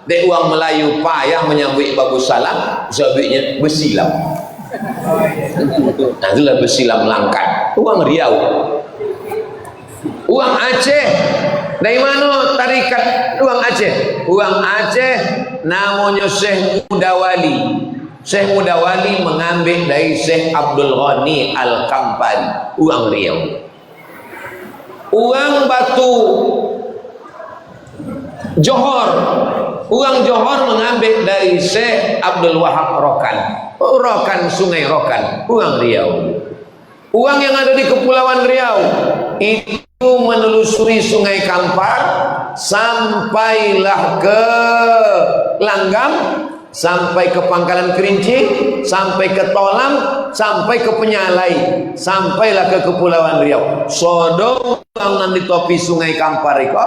Dek orang Melayu payah menyambut bagus salam, sebabnya bersilam. Nah, itulah bersilam langkat. Orang Riau, orang Aceh. Dari mana tarikat orang Aceh? Orang Aceh namanya Syekh Mudawali. Syekh Mudawali mengambil dari Syekh Abdul Ghani Al-Kampani, orang Riau. Orang Batu Johor, orang Johor mengambil dari Syekh Abdul Wahab Rokan Sungai Rokan, orang Riau. Orang yang ada di Kepulauan Riau itu menelusuri Sungai Kampar sampailah ke Langgam, sampai ke Pangkalan Kerinci, sampai ke Tolam, sampai ke Penyalai, sampailah ke Kepulauan Riau. Sodong orang di topi Sungai Kampar itu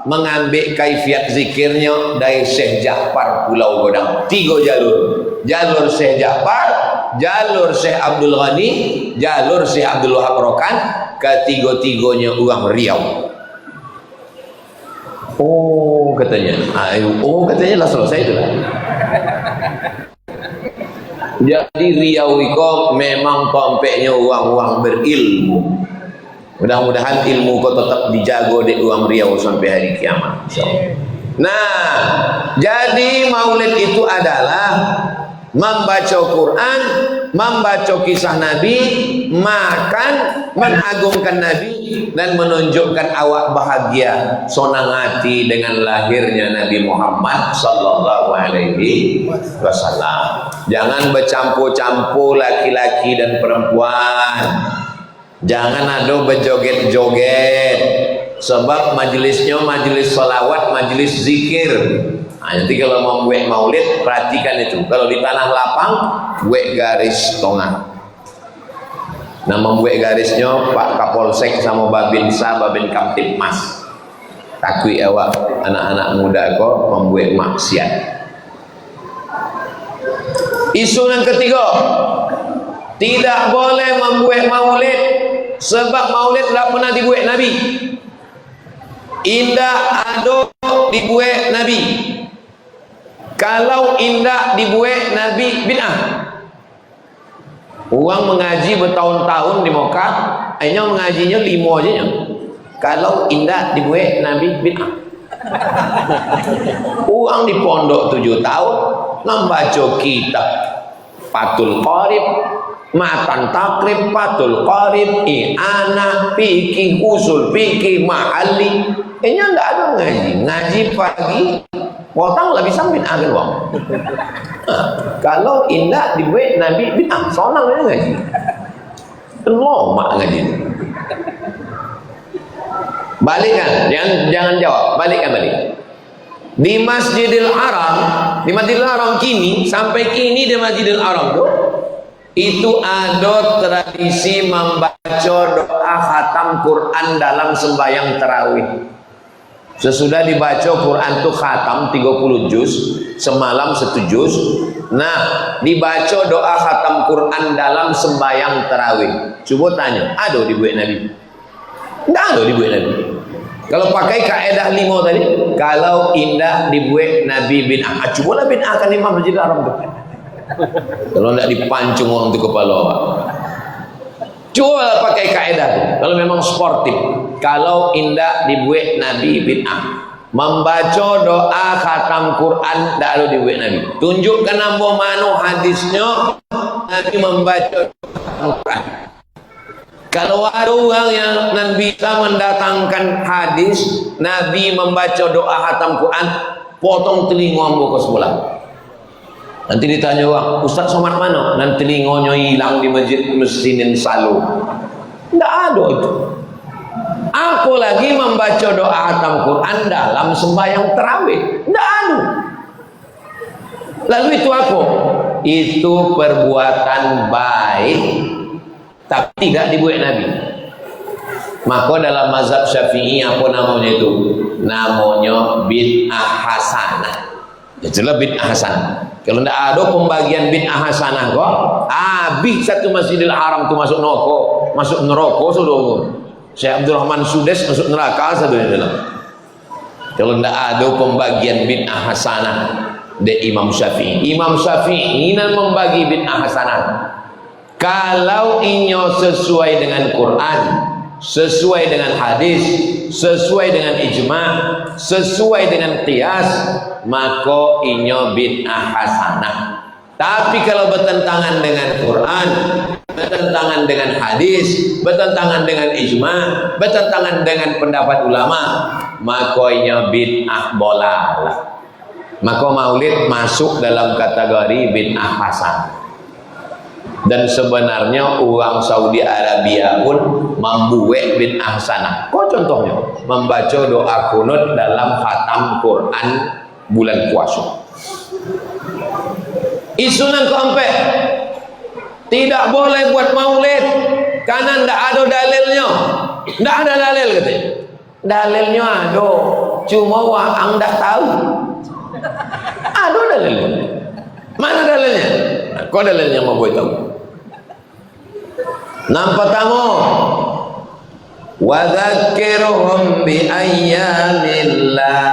mengambil kaifiat zikirnya dari Syekh Ja'far Pulau Godang. 3 jalur. Jalur Syekh Ja'far, jalur Syekh Abdul Ghani, jalur Syekh Abdul Wahab Rokan, ketiga-tiganya orang Riau. Oh katanya, katanya lah selesai itu lah. Jadi Riau itu memang tompeknya orang-orang berilmu. Mudah-mudahan ilmu kau tetap dijaga di orang Riau sampai hari kiamat. Nah, jadi maulid itu adalah membaca Quran, membaca kisah Nabi, makan, mengagungkan Nabi, dan menunjukkan awak bahagia, senang hati dengan lahirnya Nabi Muhammad sallallahu alaihi wasallam. Jangan bercampur-campur laki-laki dan perempuan. Jangan ada berjoget-joget, sebab majelisnya majelis salawat, majelis zikir. Nah, nanti kalau mau buat maulid, perhatikan itu. Kalau di tanah lapang, buat garis tengah. Nah, membuat garisnya Pak Kapolsek sama Babinsa, Babin Kamtipmas. Takui awak anak-anak muda kok membuat maksiat. Isu yang ketiga, tidak boleh membuat maulid, sebab maulid tidak pernah dibuat Nabi. Indah ada dibuat Nabi. Kalau indah dibuat Nabi bid'ah. Orang mengaji bertahun-tahun di Mekah, hanya mengajinya 5 aja. Kalau indah dibuat Nabi bid'ah. Orang di pondok 7 tahun membaca kitab Fathul Qarib, Matan Takrib, Fathul Qarib, I'anah, fikih, usul fikih, mahalli. Ini enggak ada ngaji pagi, potong lah bisa bid'ah kan bang. Kalau indah dibuat Nabi bid'ah, sonang ya ngaji. Lomak ngaji. Balik kan, jangan jawab, balik. Di Masjidil Haram kini, sampai kini di Masjidil Haram tuh, itu ada tradisi membaca doa khatam Quran dalam sembahyang tarawih. Sesudah dibaca Quran itu khatam 30 juz, semalam 1 juz. Nah, dibaca doa khatam Quran dalam sembahyang tarawih. Coba tanya, ada dibuat Nabi? Enggak ada dibuat Nabi. Kalau pakai kaedah 5 tadi, kalau indah dibuat Nabi bid'ah. Cobalah bid'ah kan Imam Masjidil Haram tu. Kalau tidak dipancung orang itu kepala. Coba pakai kaedah tu. Kalau memang sportif, kalau indah dibuat Nabi bid'ah. Membaca doa khatam Quran tidak ada dibuat Nabi. Tunjukkan nama mana hadisnya Nabi membaca Quran. Kalau ada orang yang bisa mendatangkan hadis Nabi membaca doa khatam Quran, potong telinga ambo ke sebelah. Nanti ditanya orang, Ustaz Somad mana? Nanti telinganya hilang di masjid Mesinin Salu. Tidak ada itu. Aku lagi membaca doa khatam Quran dalam sembahyang tarawih. Tidak ada. Lalu itu apa? Itu perbuatan baik, tapi tidak dibuat Nabi. Maka dalam mazhab Syafi'i apa namanya itu? Namanya bid'ah hasanah. Itulah bid'ah hasanah. Kalau tidak ada pembagian bid'ah hasanah kok, habis satu Masjidil Haram itu masuk neraka sudah. Syekh Abdul Rahman Sudes masuk neraka sudah dalam. Kalau tidak ada pembagian bid'ah hasanah dari Imam Syafi'i. Imam Syafi'i ini membagi bid'ah hasanah. Kalau inyo sesuai dengan Quran, sesuai dengan hadis, sesuai dengan ijma', sesuai dengan qiyas, maka inyo bid'ah hasanah. Tapi kalau bertentangan dengan Quran, bertentangan dengan hadis, bertentangan dengan ijma', bertentangan dengan pendapat ulama, maka inyo bid'ah dolalah. Maka maulid masuk dalam kategori bid'ah hasanah. Dan sebenarnya orang Saudi Arabia pun membuat bid'ah hasanah. Kok contohnya? Membaca doa kunut dalam khatam Quran bulan puasa. Isunan keempat, tidak boleh buat maulid karena tidak ada dalilnya. Tidak ada dalil katanya. Dalilnya ada, cuma orang tidak tahu. Ada dalilnya. Mana dalilnya? Nah, kok dalilnya mau buat tahu? Nampak tamu. Wa dzakirhum bi ayyamillah.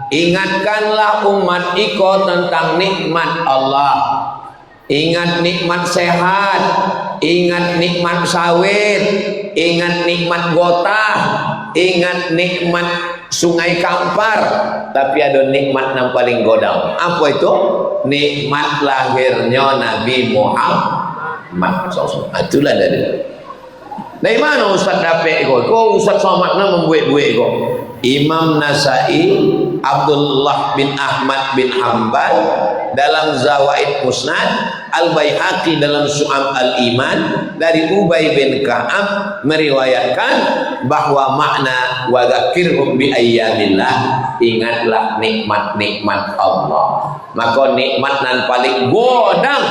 Ingatkanlah umat iko tentang nikmat Allah. Ingat nikmat sehat, ingat nikmat sawit, ingat nikmat gotah, ingat nikmat sungai Kampar. Tapi ada nikmat yang paling godam. Apa itu? Nikmat lahirnya Nabi Muhammad SAW. Itulah dari mana Ustaz dapat kau? Kau Ustaz Somatna membuat-buat kau. Imam Nasai Abdullah bin Ahmad bin Hanbal dalam Zawaid Musnad, Al-Baihaqi dalam Syu'ab Al-Iman dari Ubay bin Ka'ab meriwayatkan bahwa makna wa dzakirhum bi ayyamillah, ingatlah nikmat-nikmat Allah. Maka nikmat nan paling godang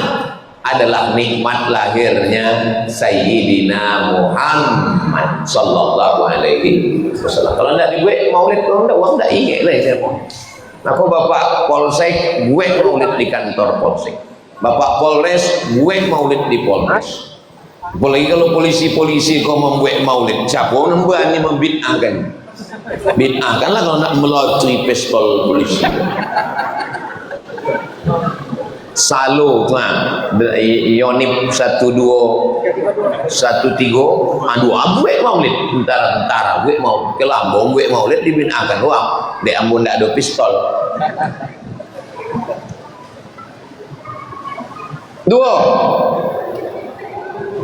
adalah nikmat lahirnya Sayyidina Muhammad sallallahu alaihi wasallam. Kalau tidak dibuat maulid, kalau tidak, orang tidak ingat lah saya pun. Maka Bapak Polsek buat maulid di kantor Polsek, Bapak Polres buat maulid di Polres. Apalagi kalau polisi-polisi kau membuat maulid, siapa yang berani membid'ahkan? Bid'ahkanlah kalau nak melalui pistol polisi. Salo tu Yonip 1213 adu buat maulid tentara buat mau ke Lambung buat maulid dibinakan orang di Ambon tak ada pistol. Dua,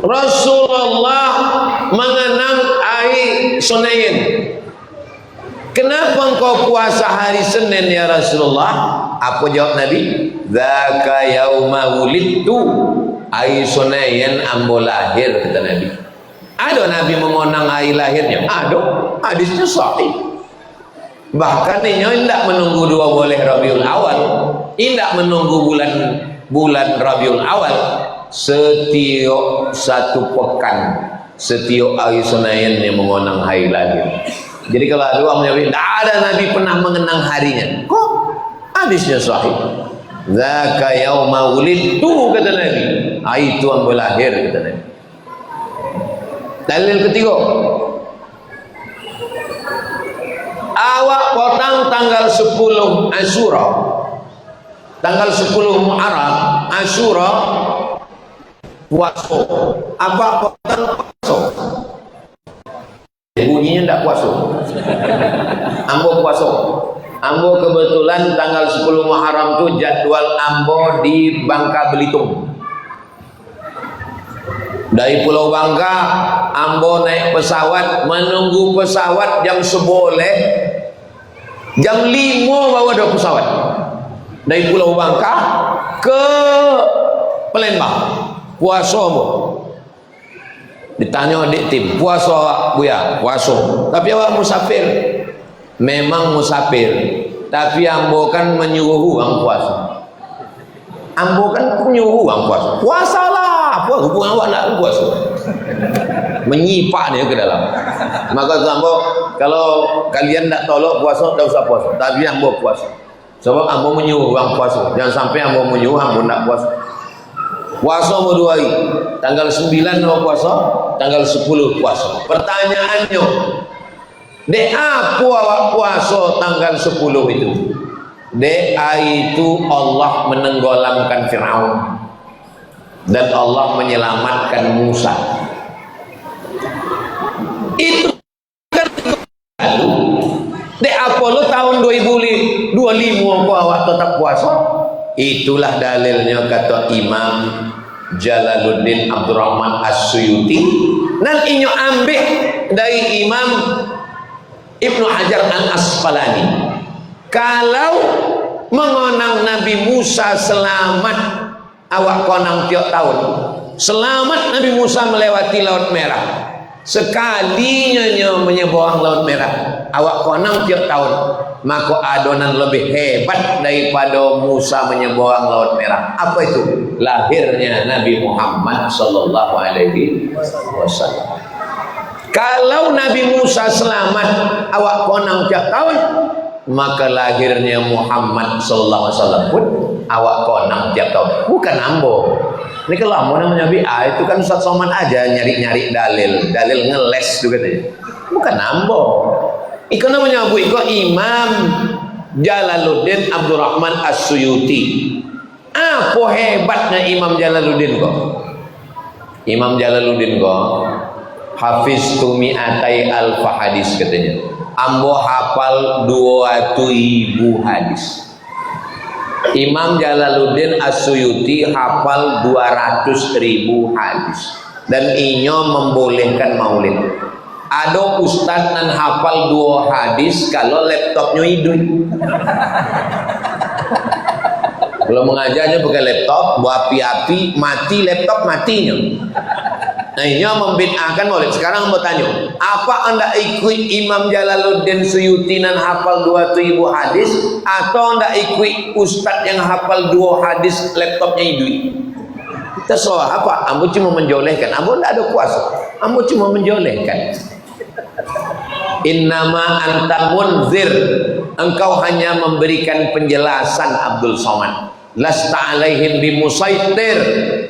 Rasulullah mengenang air Sunayn. Kenapa engkau puasa hari Senin ya Rasulullah? Apa jawab Nabi? Dzaka yauma wulidtu, ai Sunayn ambo lahir, kata Nabi. Ada Nabi mengenang hari lahirnya? Ada, hadisnya sahih. Bahkan ini tidak menunggu 12 Rabiul Awal, tidak menunggu bulan Rabiul Awal. Setiap satu pekan, setiap hari Sunayn yang mengenang hari lahir. Jadi kalau ada orang menyebut tidak ada Nabi pernah mengenang harinya, kok hadisnya sahih. Dzaka yauma wulidtu, kata Nabi, itu yang berlahir, kata Nabi. Dalil ketiga, awak potong tanggal 10 Asyura, tanggal 10 Muharram, Asyura puasa. Apa potong puasa? Bunyinya tidak puasa. Ambo puasa. Ambo kebetulan tanggal 10 Muharram itu jadwal Ambo di Bangka Belitung. Dari Pulau Bangka, Ambo naik pesawat, menunggu pesawat jam 11, jam 5 baru ada pesawat. Dari Pulau Bangka ke Palembang. Puasa Ambo. Ditanya adik tim, puasa Buya? Puasa. Tapi awak musafir. Memang musafir, tapi Ambo kan menyuruh orang puasa. Ambo kan menyuruh orang puasa. Puasalah, apa hubungan awak nak puasa? Menyipak dia ke dalam. Maka Ambo, kalau kalian tak tolak puasa, tak usah puasa. Tapi Ambo puasa. Sebab Ambo menyuruh orang puasa. Jangan sampai Ambo menyuruh Ambo nak puasa. Puasa mau 2 hari. Tanggal 9 mau puasa, tanggal 10 puasa. Pertanyaannya, Dek apa awak puasa tanggal 10 itu? Dek itu Allah menenggelamkan Firaun dan Allah menyelamatkan Musa. Itu kan dek apa lu tahun 2025 apa awak tetap puasa? Itulah dalilnya kata Imam Jalaluddin Abdurrahman As-Suyuti, dan inyo ambil dari Imam Ibnu Hajar Al-Asqalani. Kalau mengonang Nabi Musa selamat awak konang tiap tahun, selamat Nabi Musa melewati Laut Merah, sekalinya menyeberang Laut Merah awak konang tiap tahun, maka adonan lebih hebat daripada Musa menyeberang Laut Merah. Apa itu? Lahirnya Nabi Muhammad sallallahu alaihi wasallam. Kalau Nabi Musa selamat awak konang tiap tahun, maka lahirnya Muhammad sallallahu alaihi wasallam pun awak konang tiap tahun. Bukan ambo. Ini kalau ambo namanya BA itu kan Ustaz Somad aja nyari-nyari dalil ngeles juga katanya. Bukan ambo. Iko namanya Abu Iko Imam Jalaluddin Abdurrahman As-Suyuti. Apa hebatnya Imam Jalaluddin kok? Imam Jalaluddin kok Hafiz tumi'atai alfa hadis katanya. Ambo hafal 2.000 hadis. Imam Jalaluddin As-Suyuti hafal 200.000 hadis. Dan inyo membolehkan maulid. Ada ustaz nan hafal 2 hadis kalau laptopnya hidup. Kalau mengajarnya pakai laptop, buat api-api, mati laptop matinya. Nah ini membid'ahkan maulid. Sekarang mau tanya, apa anda ikut Imam Jalaluddin Suyuti nan hafal 2.000 hadis, atau anda ikut ustaz yang hafal 2 hadis laptopnya hidup? Terserah apa? Ambo cuma menjolehkan. Ambo tidak ada kuasa. Ambo cuma menjolehkan. Innama anta munzir. Engkau hanya memberikan penjelasan Abdul Somad. Lasta alaihim bimusaitir.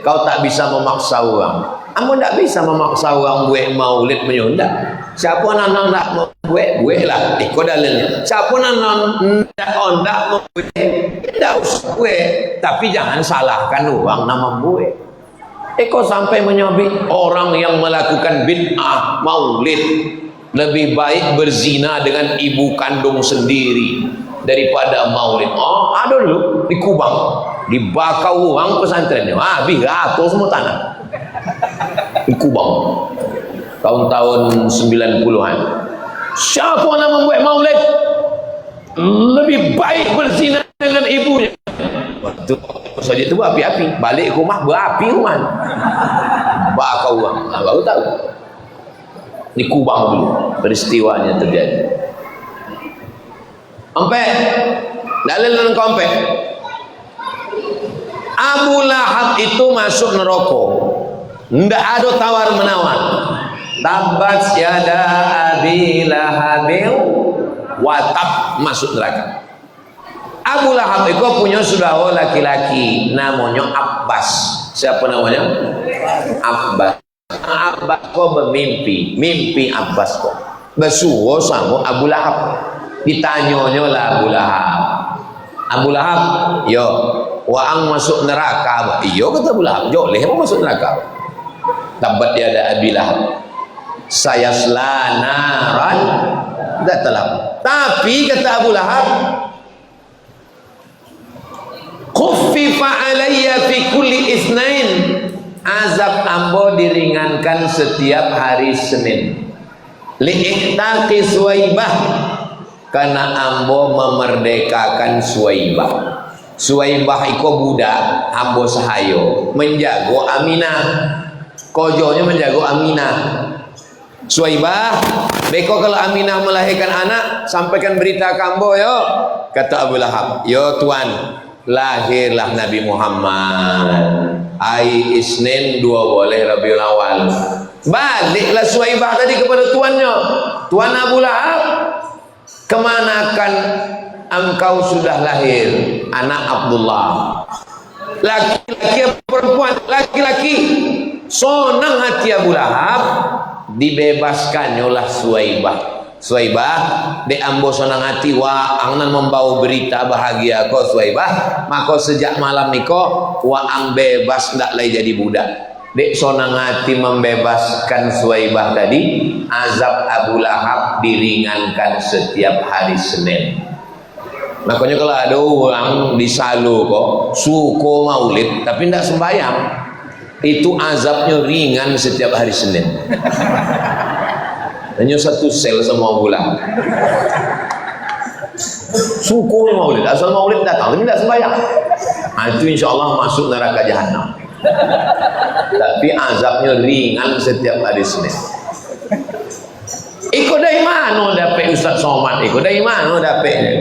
Kau tak bisa memaksa orang. Ambo tak bisa memaksa orang buat maulid menyundak. Siapa nak mau buat lah. Ikut dalilnya. Siapa nak mau buat, tidak usah buat. Tapi jangan salahkan orang nama buat. Kau sampai menyabit orang yang melakukan bid'ah maulid lebih baik berzina dengan ibu kandung sendiri daripada maulid. Oh, ada dulu di Kubang dibakar uang pesantrennya. Habis rata semua tanah. Di Kubang tahun-tahun 90-an. Siapa yang membuat maulid lebih baik berzina dengan ibunya. Waktu saja itu api-api, balik ke rumah berapi rumah, bakar uang. Baru tahu di Kubang dulu peristiwanya terjadi. Sampai dalil dan kompe Abu Lahab itu masuk neraka. Tidak ada tawar menawar. Tabbat yada abi lahabil watab, masuk neraka. Abu Lahab itu punya saudara laki-laki namanya Abbas. Siapa namanya? Abbas. Abbas kok mimpi Abbas kok bersuruh sama Abu Lahab. Ditanyanya lah Abu Lahab, yo waang masuk neraka. Iyo kata Abu Lahab, joleh mau masuk neraka. Tabat dia ada Abi Lahab, saya selanaran datalam. Tapi kata Abu Lahab, khuffifa alayya fi kulli isnain, azab ambo diringankan setiap hari Senin. Li'ihtaqi Suwaibah, karena ambo memerdekakan Suwaibah. Suwaibah iko budak ambo sahayo menjago Aminah. Kojonya menjago Aminah. Suwaibah, beko kalau Aminah melahirkan anak, sampaikan berita ke ambo yo. Kata Abu Lahab, yo tuan, lahirlah Nabi Muhammad. Ai Isnin 2 boleh Rabiul Awal. Baliklah Suwaibah tadi kepada tuannya. Tuan Abu Lahab, kemanakan engkau sudah lahir anak Abdullah? Laki-laki perempuan? Laki-laki. Sonang hati Abu Lahab, dibebaskan oleh Suwaibah. Suwaibah de ambo sonang hati wa angnan membawa berita bahagia ko Suwaibah, maka sejak malam niko wa ang bebas ndak lagi jadi budak. Dek sonang hati membebaskan Suwaibah tadi, azab Abu Lahab diringankan setiap hari Senin. Makanya kalau ada orang di Salo kok suko maulid tapi ndak sembahyang, itu azabnya ringan setiap hari Senin. Hanya satu sel semua bulan. Suku maulid, asal maulid datang, tapi tidak sembahyang. Nah, itu insya Allah masuk neraka jahanam. Tapi azabnya ringan setiap hari Senin. Ikut dari mana dapat Ustaz Somad? Ikut dari mana dapat?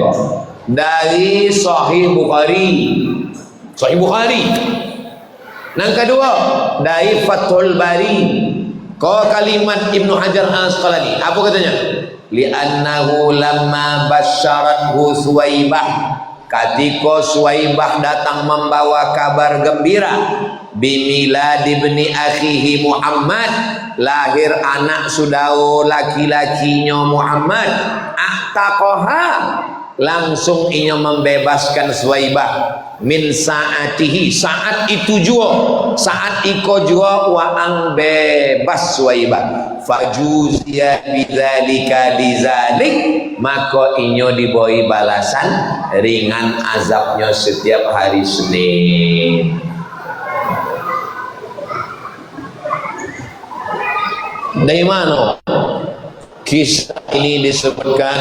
Dari Sahih Bukhari. Sahih Bukhari. Yang kedua dari Fathul Bari. Kau kalimat Ibnu Hajar Al-Asqalani apa katanya? Li'annahu lamma basyarathu Suwaibah, ketika Suwaibah datang membawa kabar gembira bimilad ibni akhihi Muhammad, lahir anak saudara laki-lakinya Muhammad, ahtaqaha, langsung ia membebaskan Suwaibah min saatihi, saat itu juga, saat iko juga wa ang bebas Suwaibah, fajuzia bidzalika dizalik, maka inyo diboi balasan ringan azabnya setiap hari Senin. Dari mana kisah ini disebutkan?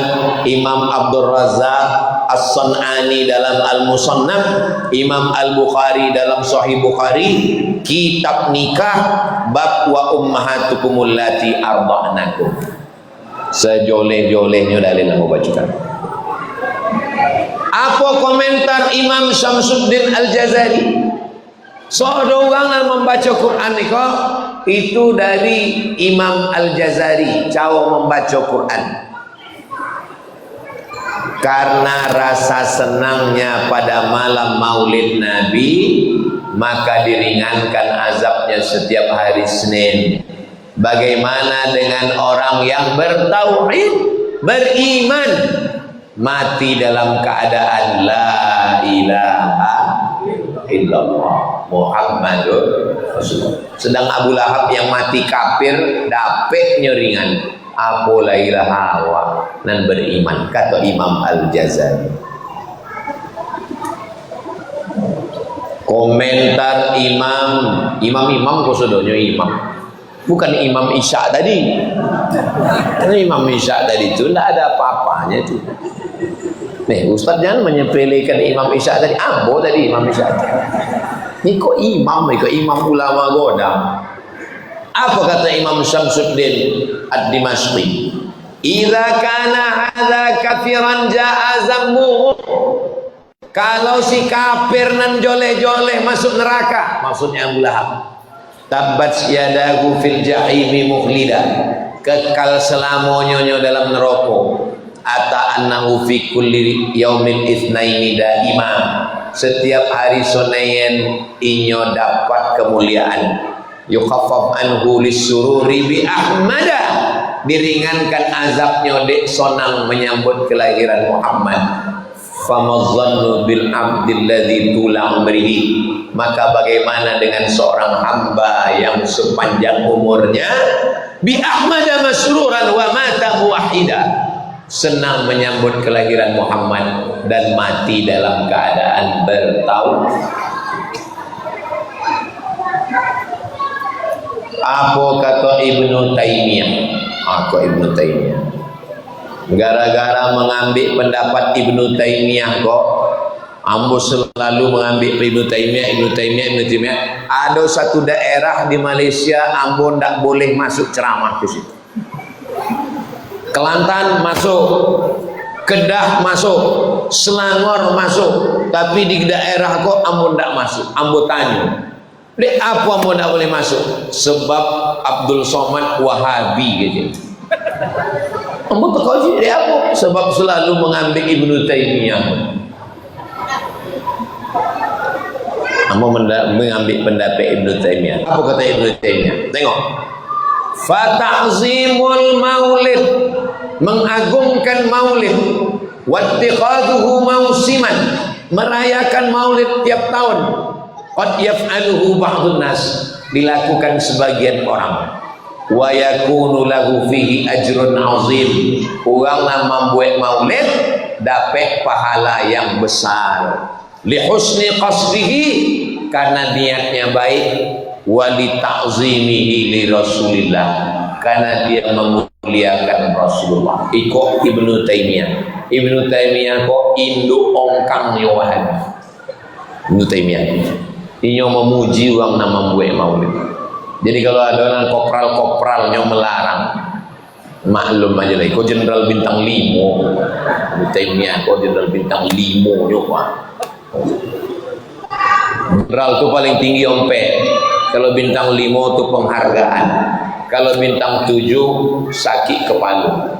Imam Abdul Razak As-San'ani dalam Al-Musannaf, Imam Al-Bukhari dalam Sahih Bukhari, kitab nikah bab wa ummahatukumul lati arda'nakum. Sejoleh-jolehnya dalil yang bacakan. Apa komentar Imam Syamsuddin Al-Jazari? Seorang orang yang membaca Quran itu dari Imam Al-Jazari, cara membaca Quran. Karena rasa senangnya pada malam Maulid Nabi, maka diringankan azabnya setiap hari Senin. Bagaimana dengan orang yang bertauhid, beriman, mati dalam keadaan la ilaha illallah Muhammadur Rasulullah. Sedang Abu Lahab yang mati kafir dapetnya ringan. Apa la ilaha wa dan beriman, kata Imam Al-Jazari. Komentar imam kok sodonyo imam, bukan Imam Isya tadi. Karena Imam Isya tadi itu tidak ada apa-apanya itu. Nih Ustaz jangan menyepelekan Imam Isya tadi. Ambo tadi Imam Isya tadi. Ini kok imam ulama godam. Apa kata Imam Syamsuddin Ad-Dimashqi? Idza kana hadza kafiran jaa zammuhu. Kalau si kafir nan joleh-joleh masuk neraka, maksudnya Abu Lahab, tabat yadahu fil jahimi mukhlida, kekal selamanya dalam neraka. Ata annahu fi kulli yaumil itsnaini daima, setiap hari Senin inyo dapat kemuliaan. Yukhaffaf anhu lisururi bi ahmada, diringankan azabnya dek sonang menyambut kelahiran Muhammad. Famadzannu bil abdilladzi tula umrihi, maka bagaimana dengan seorang hamba yang sepanjang umurnya bi ahmada masruran wa mata muwahhida, senang menyambut kelahiran Muhammad dan mati dalam keadaan bertauhid. Apa kata Ibnu Taimiyah? Ibnu Taimiyah, gara-gara mengambil pendapat Ibnu Taimiyah kok ambo selalu mengambil Ibnu Taimiyah. Ada satu daerah di Malaysia ambo ndak boleh masuk ceramah ke situ. Kelantan masuk, Kedah masuk, Selangor masuk, tapi di daerah kok ambo ndak masuk. Ambo tanya, dek apa ambo ndak boleh masuk? Sebab Abdul Somad Wahabi gitu. Ambo teko dek apa? Sebab selalu mengambil Ibnu Taimiyah. Ambo mengambil pendapat Ibnu Taimiyah. Apa kata Ibnu Taimiyah? Tengok. Fata'zimul maulid mengagungkan maulid, wattiqaduhu mausiman, merayakan maulid tiap tahun, qad yaf'aluhu ba'dun nas, dilakukan sebagian orang, wa yakunu lahu fihi ajrun azim, orang yang membuat maulid dapat pahala yang besar, li husni qasdihi, karena niatnya baik, wa li ta'zimihi li Rasulillah, karena dia memuliakan Rasulullah. Iko Ibnu Taimiyah kok induk ongkang Yohan. Ibnu Taimiyah inyo memuji orang nama membuat maulid. Jadi kalau ada orang kopral yang melarang, maklum aja lah. Kau jenderal bintang 5, Ibnu Taimiyah kau jenderal bintang 5 nyoba. Jenderal itu paling tinggi ompe. Kalau bintang 5 itu penghargaan. Kalau bintang 7 sakit kepala.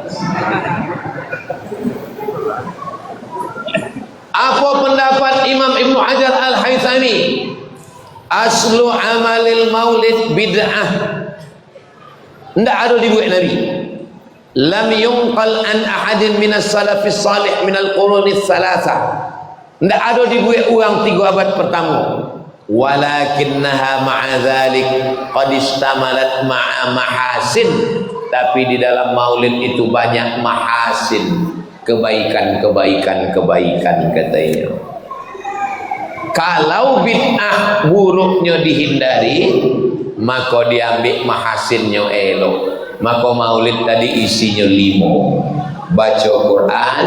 Apa pendapat Imam Ibnu Hajar Al-Haythami? Aslu amalil maulid bid'ah. Tidak ada dibuat Nabi. Lam yunqal an ahadin minas salafis salih minal qurunis salasa. Tidak ada dibuat uang 3 abad pertama. Walakinnaha ma'a dhalik qad istamalat ma'a mahasin, tapi di dalam maulid itu banyak mahasin, kebaikan katanya. Kalau bid'ah buruknya dihindari, maka diambil mahasinnya elok. Maka maulid tadi isinya 5: baca Quran,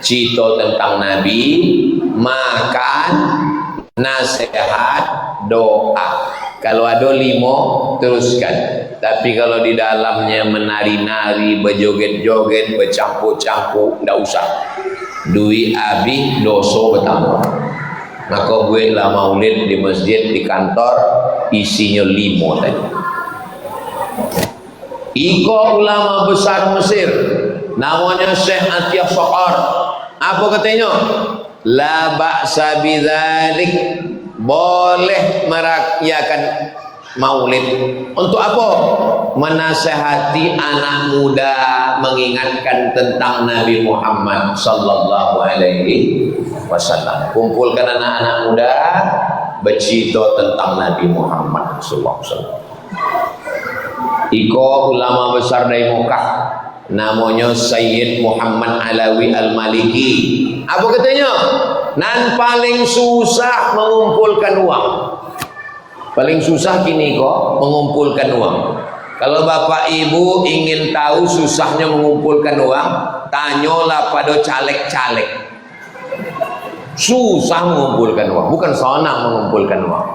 cerita tentang Nabi, makan, nasihat, doa. Kalau ada 5 teruskan. Tapi kalau di dalamnya menari-nari, berjoget-joget, bercampur-campur, tidak usah. Duit habis, dosa bertambah. Maka buatlah maulid di masjid, di kantor, isinya 5 tadi. Iko ulama besar Mesir, namanya Syekh Atiyah Saqar. Apa katanya? La ba'sa bidzalik, boleh merayakan maulid. Untuk apa? Menasihati anak muda, mengingatkan tentang Nabi Muhammad sallallahu alaihi wasallam. Kumpulkan anak-anak muda bercerita tentang Nabi Muhammad sallallahu alaihi wasallam. Iko ulama besar dari Mekah, namanya Sayyid Muhammad Alawi Al-Maliki. Apa katanya? Nan paling susah mengumpulkan uang. Paling susah kini kok mengumpulkan uang. Kalau bapak ibu ingin tahu susahnya mengumpulkan uang, tanyalah pada caleg-caleg. Susah mengumpulkan uang, bukan senang mengumpulkan uang.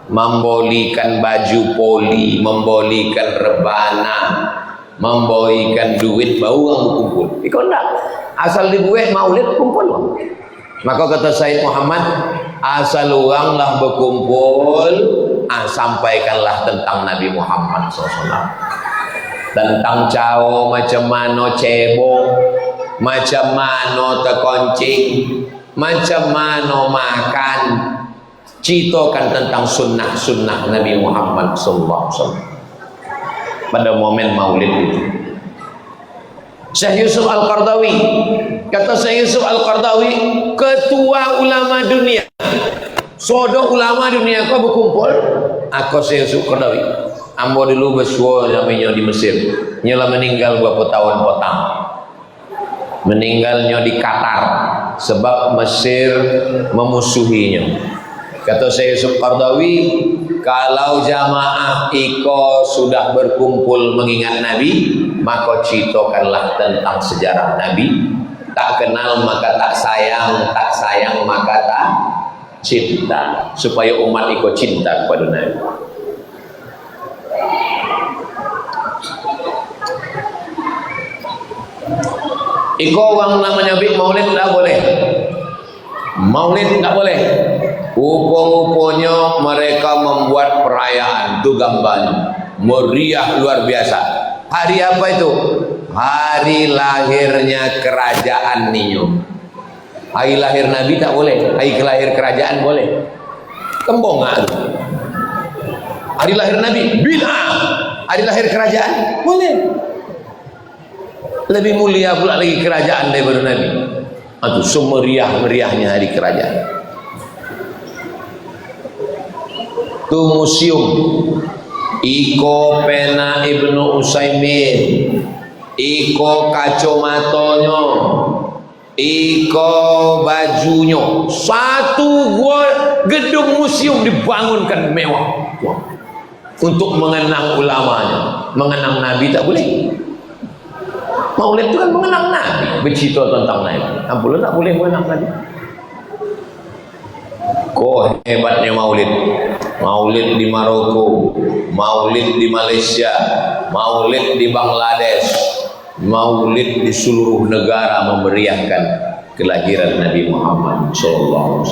Membolikan baju poli, membolikan rebana, membolikan duit, bau orang berkumpul. Ikut enggak? Asal dibuat maulid kumpul uang. Maka kata Sayyid Muhammad, asal oranglah berkumpul, sampaikanlah tentang Nabi Muhammad SAW. Tentang cawo macam mana cebong, macam mana terkoncing, macam mana makan. Ceritakan tentang sunnah-sunnah Nabi Muhammad SAW pada momen maulid itu. Syekh Yusuf Al-Qardawi, kata Syekh Yusuf Al-Qardawi, ketua ulama dunia, sodok ulama dunia kau berkumpul. Aku Syekh Yusuf Al-Qardawi, ambo dulu bersuara namanya di Mesir, nyala meninggal beberapa tahun petang, meninggalnya di Qatar sebab Mesir memusuhinya. Kata Syekh Yusuf Qardawi, kalau jamaah iko sudah berkumpul mengingat Nabi, maka ceritakanlah tentang sejarah Nabi. Tak kenal maka tak sayang, tak sayang maka tak cinta, supaya umat iko cinta kepada Nabi. Iko orang namanya maulid tak boleh. Maulid tak boleh. Rupa-rupanya mereka membuat perayaan, itu gambarnya meriah luar biasa. Hari apa itu? Hari lahirnya kerajaan Ninyo. Hari lahir Nabi tak boleh, hari lahir kerajaan boleh. Kembongan. Hari lahir Nabi bid'ah. Hari lahir kerajaan boleh. Lebih mulia pula lagi kerajaan daripada Nabi. Itu semeriah-meriahnya hari kerajaan. Itu museum. Iko pena Ibnu Utsaimin, iko kacamatanya, iko bajunya. Satu gedung museum dibangunkan mewah untuk mengenang ulamanya. Mengenang Nabi tak boleh. Maulid itu kan mengenang Nabi, bercerita tentang Nabi. Ampun, tak boleh mengenang Nabi. Kok hebatnya Maulid. Maulid di Maroko, Maulid di Malaysia, Maulid di Bangladesh, Maulid di seluruh negara memeriahkan kelahiran Nabi Muhammad SAW.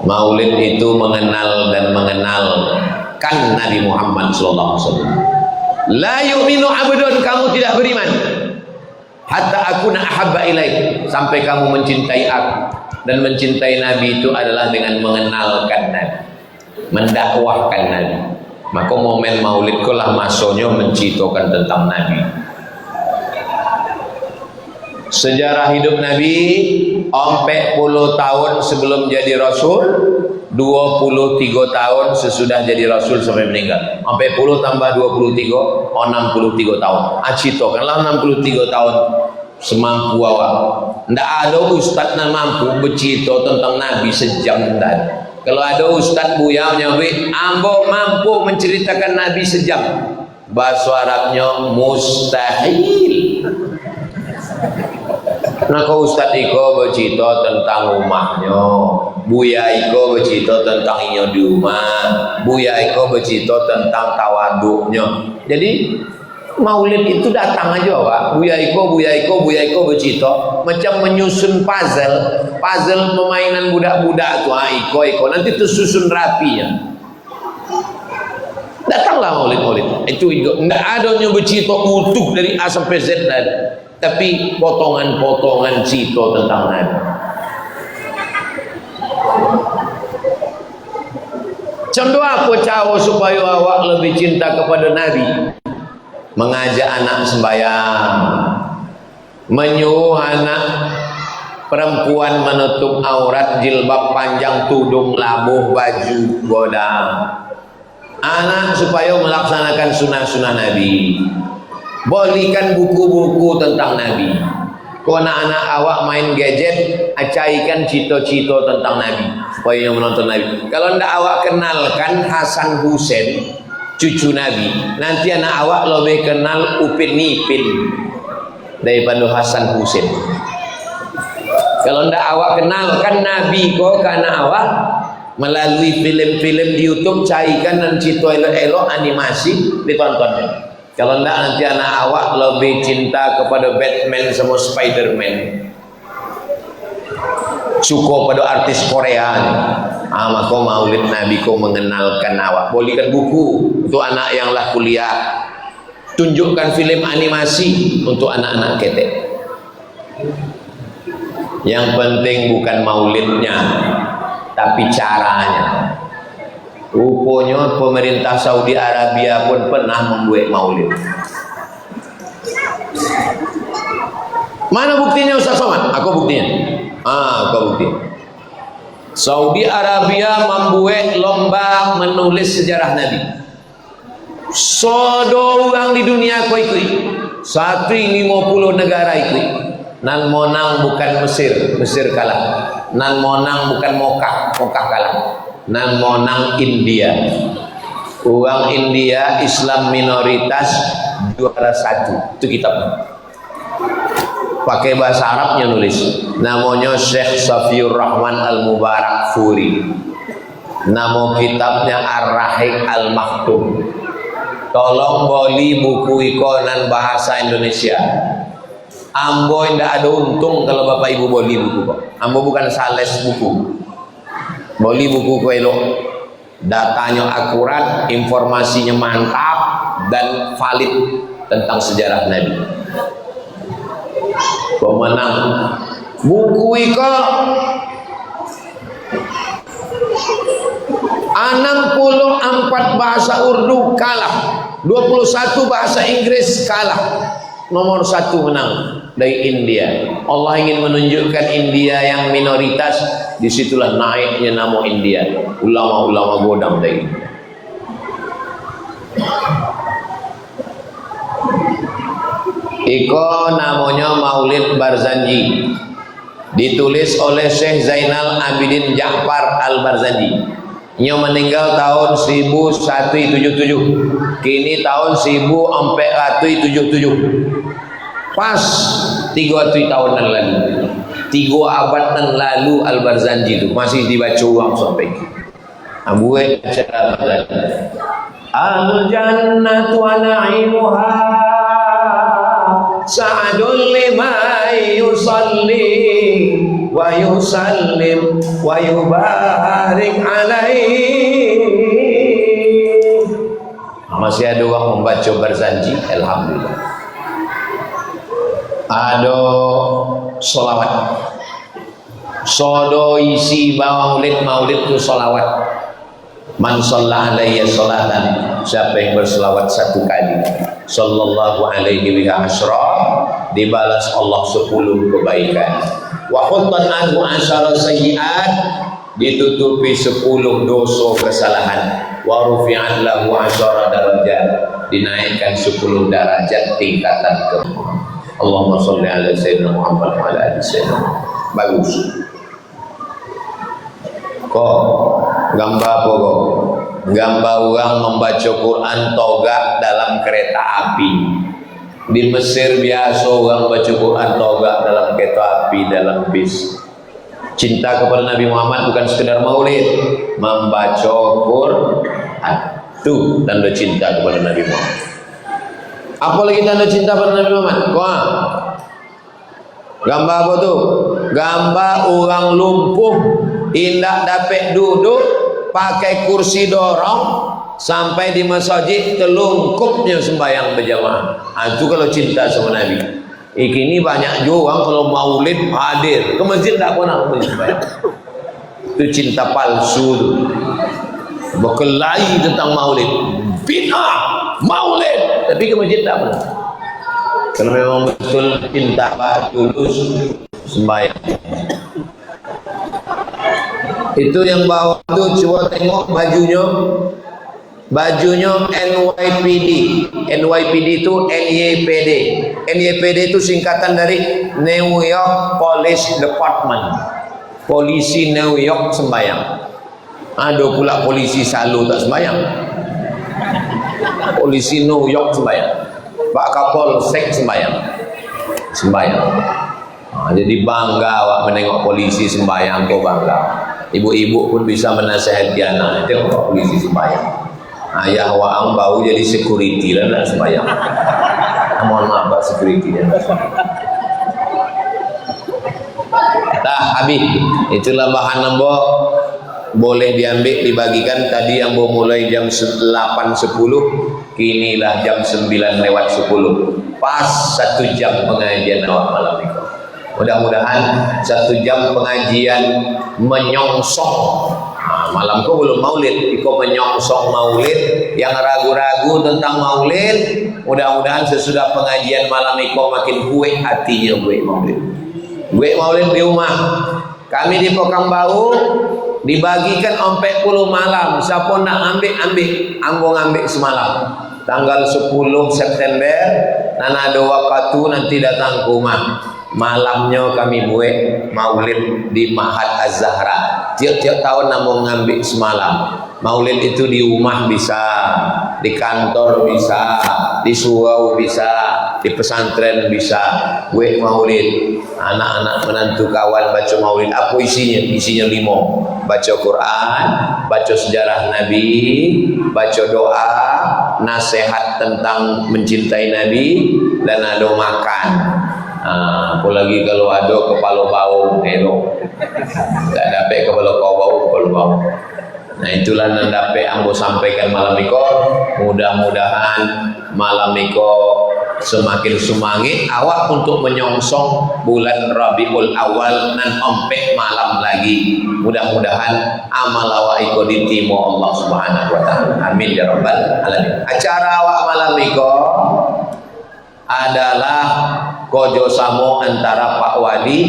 Maulid itu mengenal dan mengenalkan Nabi Muhammad SAW. La yu'minu abdun, kamu tidak beriman hatta akuna ahabba ilaih, sampai kamu mencintai aku. Dan mencintai Nabi itu adalah dengan mengenalkan Nabi, mendakwahkan Nabi. Maka momen maulid lah masanya menceritakan tentang Nabi. Sejarah hidup Nabi 40 tahun sebelum jadi Rasul, 23 tahun sesudah jadi Rasul sampai meninggal. 40 tambah 23, 63 tahun. Ceritakanlah 63 tahun semampu awak. Ndak ada ustaz yang mampu bercerita tentang Nabi sejam tadi. Kalau ada ustaz Buya nyambi, ambo mampu menceritakan Nabi sejam. Bahasa Arabnya mustahil. Nah, kalau ustaz Iko bercerita tentang rumahnya, Buya Iko bercerita tentang inya di rumah, Buya Iko bercerita tentang tawaduknya. Jadi maulid itu datang aja, Pak. Buya Iko bercerita macam menyusun puzzle permainan budak-budak tuh. Iko nanti tersusun rapinya. Datanglah maulid. Itu enggak ada yang bercerita utuh dari A sampai Z tadi, tapi potongan-potongan cerita tentang Nabi. Contoh apa cara supaya awak lebih cinta kepada Nabi? Mengajak anak sembahyang, menyuruh anak perempuan menutup aurat, jilbab panjang, tudung, labuh, baju, godam. Anak supaya melaksanakan sunnah-sunnah Nabi. Belikan buku-buku tentang Nabi. Kalau anak-anak awak main gadget, acaikan cita-cita tentang Nabi supaya menonton Nabi. Kalau ndak awak kenalkan Hasan Hussein, cucu Nabi, nanti anak awak lebih kenal Upin Ipin daripada Hasan Hussein. Kalau ndak awak kenalkan Nabi kok ke anak awak melalui film-film di YouTube, carikan dan cerita elok-elok animasi ditonton. Kalau ndak nanti anak awak lebih cinta kepada Batman sama Spiderman, suka pada artis Korea. Maka maulid Nabi kau mengenalkan awak. Bolehkan buku untuk anak yang lah kuliah, tunjukkan film animasi untuk anak-anak ketek. Yang penting bukan maulidnya, tapi caranya. Rupanya pemerintah Saudi Arabia pun pernah membuat maulid. Mana buktinya Ustaz Somad? Aku buktinya. Aku bukti. Saudi Arabia membuat lomba menulis sejarah Nabi. Sodo orang di dunia kau ikut. 150 negara ikut. Nan monang bukan Mesir kalah. Nan monang bukan Mokkah kalah. Nan monang India. Orang India Islam minoritas juara 1. Itu kitabnya. Pakai bahasa Arabnya nulis. Namanya Syekh Safiur Rahman Al-Mubarak Furi. Nama kitabnya Ar-Rahiq Al-Maktum. Tolong beli buku ikonan bahasa Indonesia. Ambo tidak ada untung kalau bapak ibu beli buku kok. Ambo bukan sales buku. Beli buku elok, datanya akurat, informasinya mantap dan valid tentang sejarah Nabi. Pemenang buku iko 64 bahasa Urdu kalah, 21 bahasa Inggris kalah, nomor 1 menang dari India. Allah ingin menunjukkan India yang minoritas, disitulah naiknya nama India, ulama-ulama godam dari India. Iko namanya Maulid Barzanji, ditulis oleh Syekh Zainal Abidin Ja'far Al-Barzanji. Ia meninggal tahun 1177, kini tahun 1477. Pas 3 tahun yang lalu, 3 abad yang lalu Al-Barzanji itu masih dibaca ulang sampai Abu'e acara Al-Jannatu wa na'imuha sa'adun liman yusalli wa yusallim wa yubarik alaihi. Masih ada orang membaca Barzanji, alhamdulillah. Ada solawat, sodo isi maulid itu solawat. Man shalla alayya sholatan, siapa yang berselawat 1 kali, sallallahu alaihi wa asyra, dibalas Allah 10 kebaikan. Wa khuttan anhu asyara sayyi'at, ditutupi 10 dosa kesalahan. Wa rufi'at lahu asyara darajat, dinaikkan 10 derajat tingkatan ke Allahumma sholli ala sayyidina Muhammad wa ala ali sayyidina Muhammad. Bagus. Kok gambar apa kok? Gambar orang membaca Quran togak dalam kereta api. Di Mesir biasa orang baca Quran togak dalam kereta api, dalam bis. Cinta kepada Nabi Muhammad bukan sekedar maulid, membaca Quran itu tanda cinta kepada Nabi Muhammad. Apalagi tanda cinta kepada Nabi Muhammad? Wah, gambar apa tuh? Gambar orang lumpuh, indah dapat duduk, pakai kursi dorong, sampai di masjid telungkupnya sembahyang berjamaah. Itu kalau cinta sama Nabi. Ini banyak juga orang kalau maulid hadir ke masjid, tak pernah sembahyang. Itu cinta palsu, berkelahi tentang maulid, bid'ah maulid, tapi ke masjid tak pernah. Kalau memang betul cinta Pak tulus sembahyang. Itu yang bawah itu, coba tengok bajunya NYPD. NYPD itu NYPD. NYPD itu singkatan dari New York Police Department. Polisi New York sembahyang. Ada pula polisi Salo tak sembahyang. Polisi New York sembahyang. Pak Kapolsek sembahyang. Jadi bangga awak menengok polisi sembahyang, kau bangga. Ibu-ibu pun bisa menasihati anak, tengok polisi sembahyang. Ayah waang bau jadi security lah nak sembahyang. Mohon maaf Pak security ya. Habis. Itulah bahan nombor, boleh diambil dibagikan. Tadi yang mulai jam 8.10, kinilah jam 9:10. Pas 1 jam pengajian awak malam ini. Mudah-mudahan 1 jam pengajian menyongsong. Malam kau belum maulid, kau menyongsong maulid. Yang ragu-ragu tentang maulid, mudah-mudahan sesudah pengajian malam kau makin kuat hatinya buat maulid. Buat maulid di rumah. Kami di Pekanbaru dibagikan 40 malam. Siapa nak ambil, ambo ngambil semalam. Tanggal 10 September, dan ada waktu nanti datang ke rumah. Malamnya kami buat maulid di Mahat Az-Zahra. Tiap-tiap tahun namun ngambil semalam. Maulid itu di rumah bisa, di kantor bisa, di surau bisa, di pesantren bisa. Buat maulid, anak-anak menantu kawan baca maulid. Apa isinya? Isinya 5. Baca Quran, baca sejarah Nabi, baca doa, nasihat tentang mencintai Nabi, dan ada makan. Apalagi kalau ada kepala bau, tak dapat kepala bau. Nah itulah yang dapat ambo sampaikan malam niko. Mudah-mudahan malam niko semakin semangit awak untuk menyongsong bulan Rabiul Awal nan ompek malam lagi. Mudah-mudahan amal awak iko diterima Allah Subhanahu wa taala. Amin ya rabbal alamin. Acara awak malam niko adalah kerjasama antara Pak Wali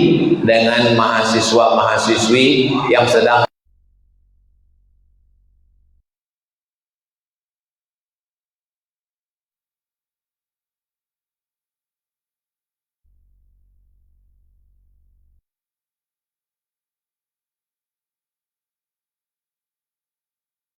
dengan mahasiswa-mahasiswi yang sedang